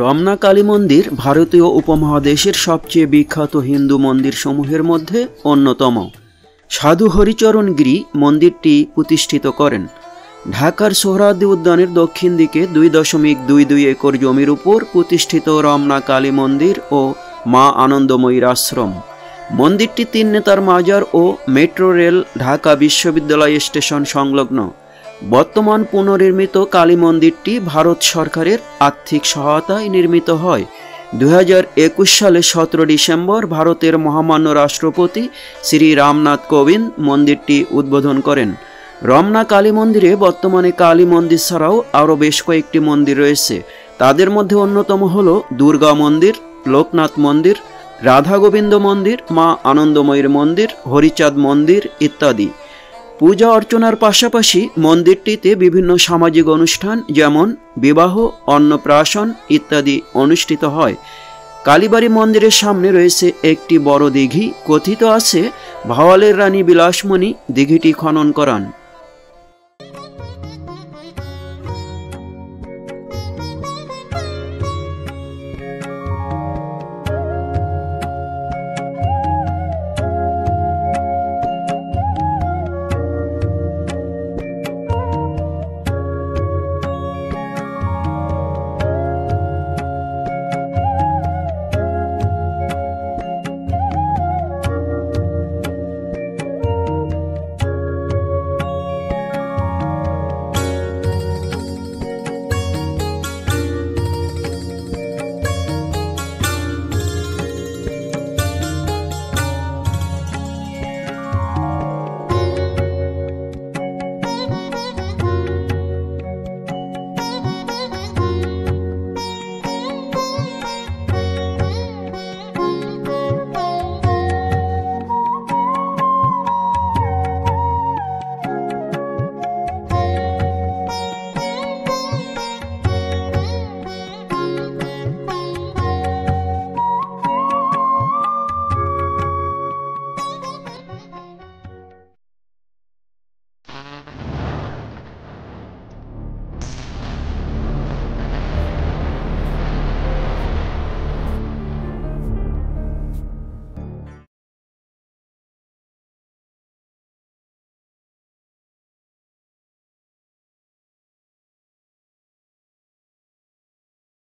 রমনা কালী মন্দির ভারতীয় উপমহাদেশের সবচেয়ে বিখ্যাত হিন্দু মন্দিরসমূহের মধ্যে অন্যতম। সাধু হরিচরণ গিরি মন্দিরটি প্রতিষ্ঠিত করেন। ঢাকার সোহরাওয়ার্দী উদ্যানের দক্ষিণ দিকে 2.22 একর জমির উপর প্রতিষ্ঠিত রমনা কালী মন্দির ও মা আনন্দময়ীর আশ্রম। মন্দিরটি 3 নেতার মাজার ও মেট্রো রেল ঢাকা বিশ্ববিদ্যালয় স্টেশন সংলগ্ন। বর্তমান পুনর্নির্মিত কালী মন্দিরটি ভারত সরকারের আর্থিক সহায়তায় নির্মিত হয়। 2021 সালে 17 ডিসেম্বর ভারতের মহামান্য রাষ্ট্রপতি শ্রী রামনাথ কোবিন্দ মন্দিরটি উদ্বোধন করেন। রমনা কালী মন্দিরে বর্তমানে কালী মন্দির ছাড়াও আরও বেশ কয়েকটি মন্দির রয়েছে। তাদের মধ্যে অন্যতম হল দুর্গা মন্দির, লোকনাথ মন্দির, রাধা গোবিন্দ মন্দির, মা আনন্দময়ীর মন্দির, হরিচাঁদ মন্দির ইত্যাদি। পূজা অর্চনার পাশাপাশি মন্দিরটিতে বিভিন্ন সামাজিক অনুষ্ঠান যেমন বিবাহ, অন্নপ্রাশন ইত্যাদি অনুষ্ঠিত হয়। কালীবাড়ি মন্দিরের সামনে রয়েছে একটি বড় দিঘি। কথিত আছে ভাওয়ালের রানী বিলাসমণি দিঘিটি খনন করান।